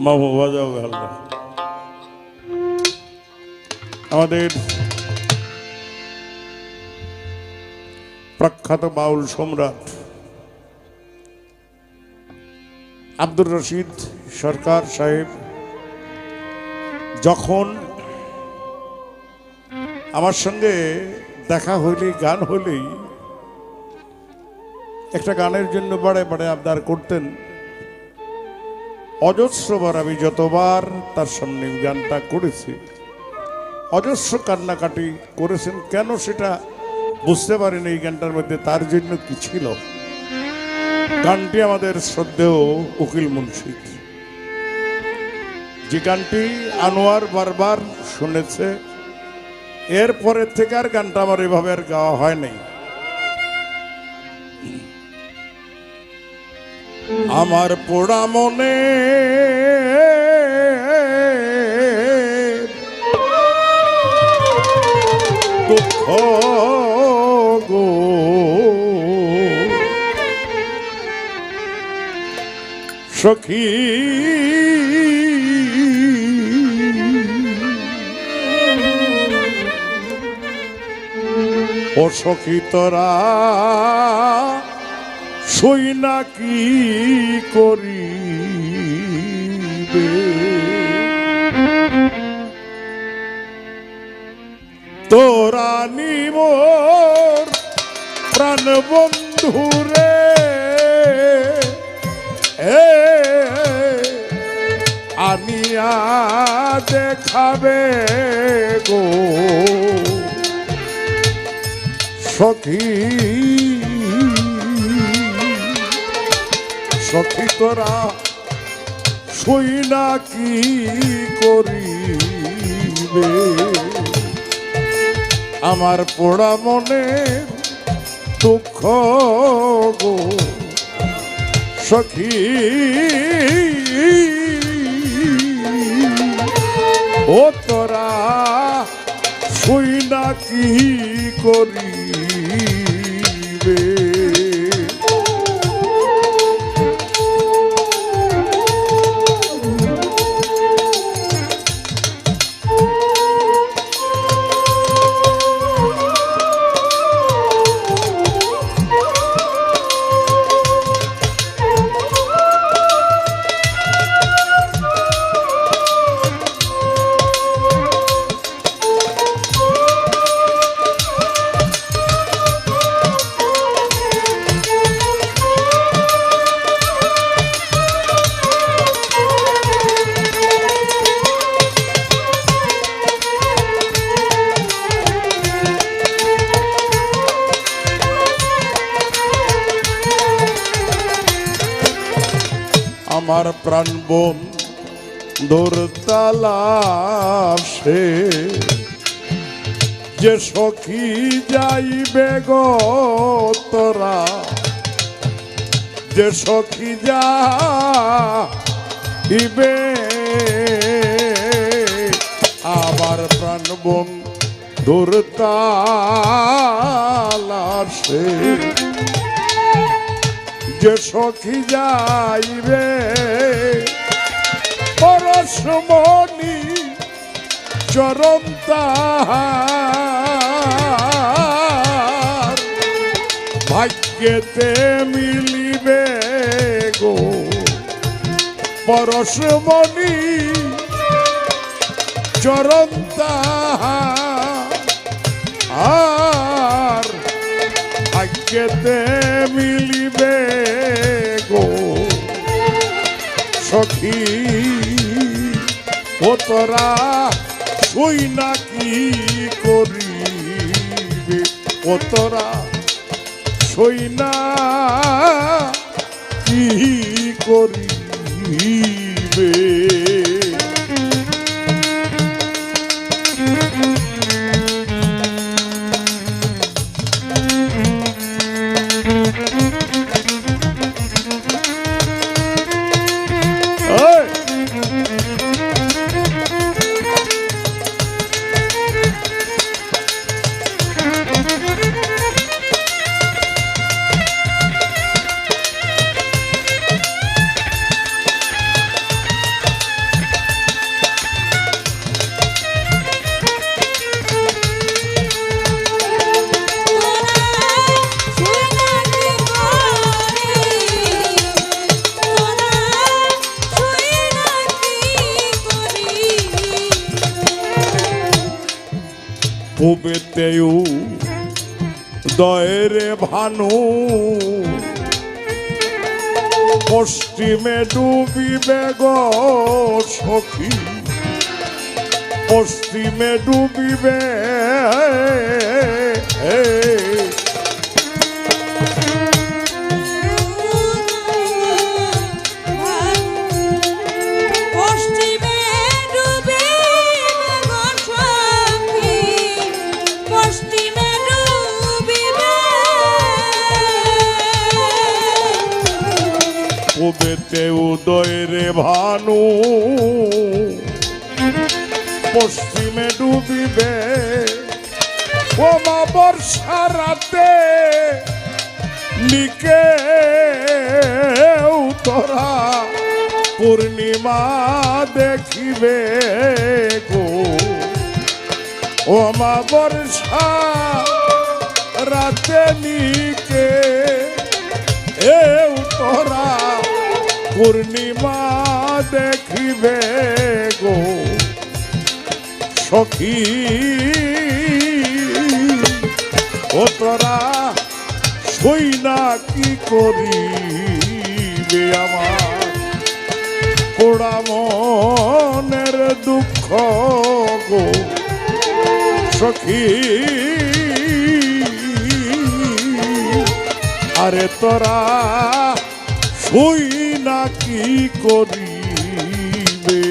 মামু বাজাও গাল্লা। আমাদের প্রখ্যাত বাউল সম্রাট আব্দুর রশিদ সরকার সাহেব যখন আমার সঙ্গে দেখা হইলেই গান হইলেই একটা গানের জন্য বাড়ে বাড়ে আবদার করতেন। অজস্রবার আমি যতবার তার সামনে গানটা করেছি অজস্র কান্নাকাটি করেছেন। কেন সেটা বুঝতে পারিনি এই গানটার মধ্যে তার জন্য কি ছিল। গানটি আমাদের শ্রদ্ধেয় উকিল মুন্সি, যে গানটি আনোয়ার বারবার শুনেছে। এরপরের থেকে আর গানটা আমার এভাবে আর গাওয়া হয় নাই। আমার পোড়া মনে দুঃখ গো, সখী ও সখী তোরা সই না কি করিবে, তোরা নিমোর প্রাণ বন্ধুরে আনিয়া দেখাবে গো সখী, সখী তোরা সই না কি করিবে, আমার পোড়া মনে দুঃখ গো সখী, ও তোরা সই না কি করিবে। আমার প্রাণ বোন দোরতালাশে যে সখী যাইবে গো তোরা, যে সখী যাইবে আমার প্রাণ বোন দোরতালাশে, যে সখী যাইবে পরশমণি চরণ তাহার ভাগ্যেতে মিলিবে গো পরশমণি চরণ তাহার ভাগ্যেতে মিলিবে গো সখী, ও তোরা সই না কি করিবে, ও তোরা সই না কি করিবে। পূবেতেও দয়েরে ভানু পশ্চিমে ডুবিবে গো সখী পশ্চিমে ডুবিবে পূবেতে উদয়েরে ভানু পশ্চিমে ডুবিবে ওমা বর্ষা রাতে নিকে তোরা পূর্ণিমা দেখিবে গো ওমা বর্ষা রাতে নিকে তোরা পূর্ণিমা দেখিবে গো সখী ও তোরা সই না কি করিবে আমার পোড়া মনের দুঃখ গো সখী আরে তোরা সই না কি করিবে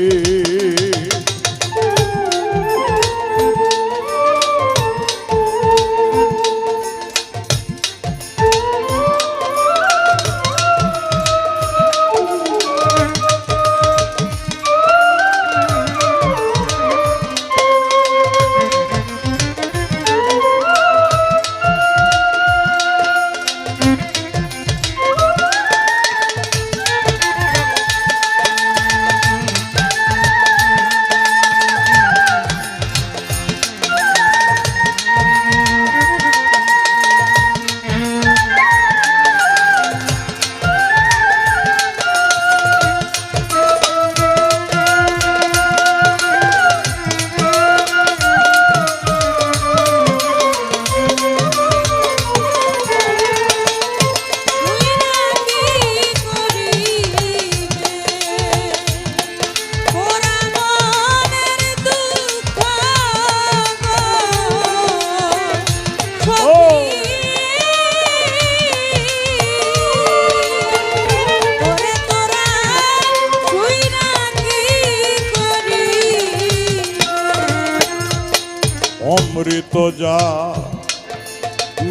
অমৃত যা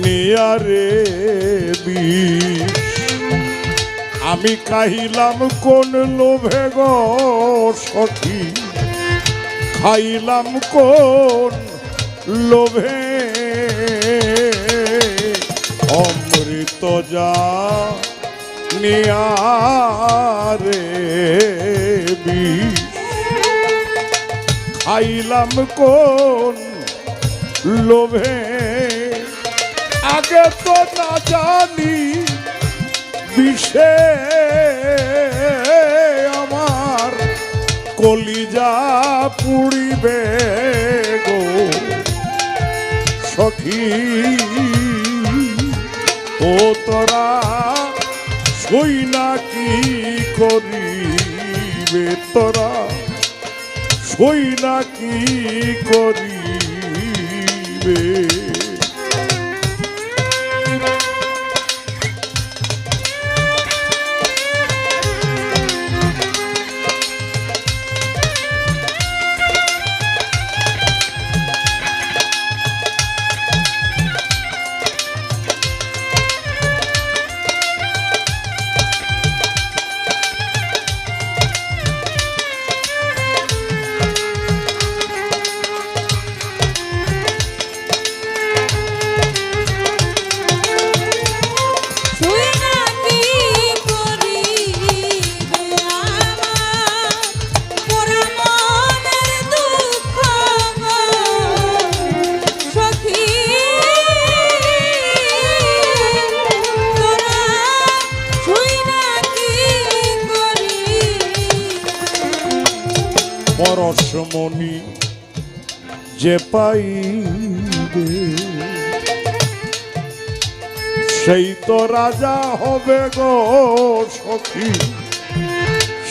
নিয়ারে বিষ আমি খাইলাম কোন লোভে গো সখী খাইলাম কোন লোভে অমৃত যা নিয়ারে বিষ খাইলাম কোন লোভে আগে তো না জানি বিষে আমার কলিজা পুড়িবে গো সখী ও তোরা সই না কি করিবে তোরা সই না কি করিবে পরশমণি যে পাইবে সেই তো রাজা হবে গো সখী,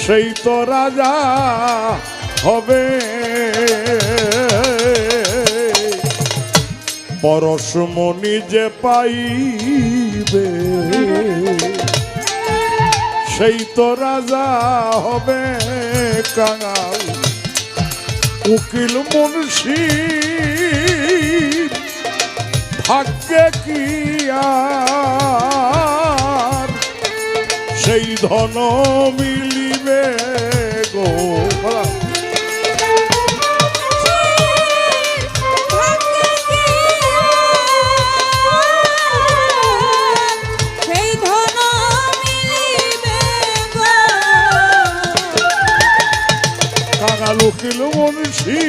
সেই তো রাজা হবে। পরশমণি যে পাইবে সেই তো রাজা হবে। কাঙাল উকিল মুন্সি ভাগ্যে কি আর সেই ধন মিলিবে গো। কাঙাল উকিল মুন্সি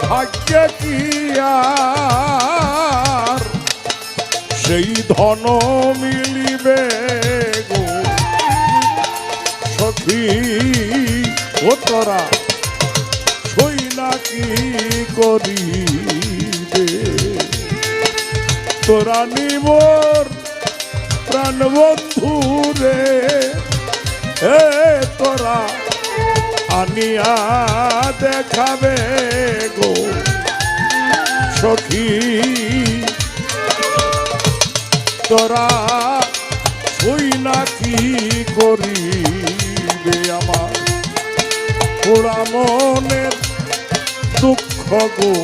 ভাগ্যে কি আর সেই ধন মিলিবে গো সখী। ও তোরা সই না কি করিবে, তোরা নিবর প্রাণ বন্ধু রে, এ তোরা আনিয়া দেখাবে গো সখী। তোরা তুই না কি করিবে আমার পোড়া মনের দুঃখ গো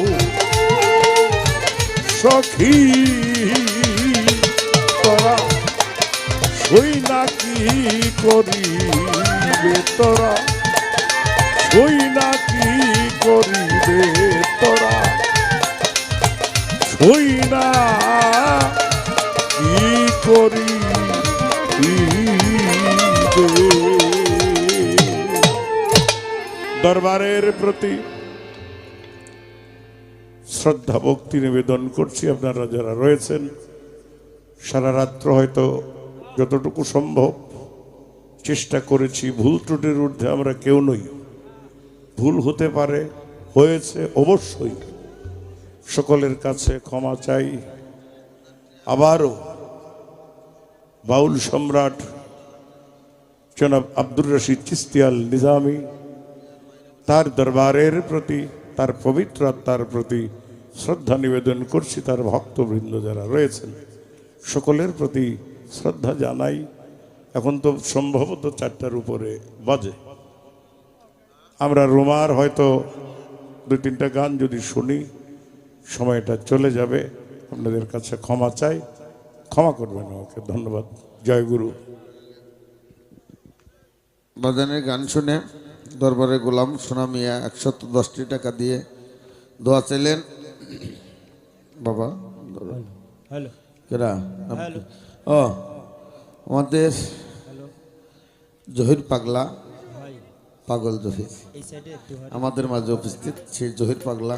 সখী। তোরা তুই না কি করিবে, তোরা তুই না কি করিবে, তোরা তুই না কি করিবে। দরবারের প্রতি শ্রদ্ধা ভক্তি নিবেদন করছি। আপনারা যারা রয়েছেন সারা রাত্র হয়তো যতটুকু সম্ভব চেষ্টা করেছি। ভুল ত্রুটির ঊর্ধ্বে আমরা কেউ নই, ভুল হতে পারে, হয়েছে অবশ্যই। সকলের কাছে ক্ষমা চাই। আবারও বাউল সম্রাট জনাব আব্দুর রশিদ চিশতি আল নিজামী তার দরবারের প্রতি, তার পবিত্র আত্মার প্রতি শ্রদ্ধা নিবেদন করছি। তার ভক্তবৃন্দ যারা রয়েছেন সকলের প্রতি শ্রদ্ধা জানাই। এখন তো সম্ভবত 4টার উপরে বাজে। আমরা রোমার হয়তো 2-3টা গান যদি শুনি সময়টা চলে যাবে। আপনাদের কাছে ক্ষমা চাই, ক্ষমা করবেন আমাকে। ধন্যবাদ। জয় গুরু। বাজানের গান শুনে দরবারে গোলাম সোনা মিয়া 110 টাকা দিয়ে দোয়া চাইলেন। বাবা হ্যালো কেরা হ্যালো ও আমাদের জহির পাগলা, ভাই পাগল জহির এই সাইডে আমাদের মাঝে উপস্থিত। সেই জহির পাগলা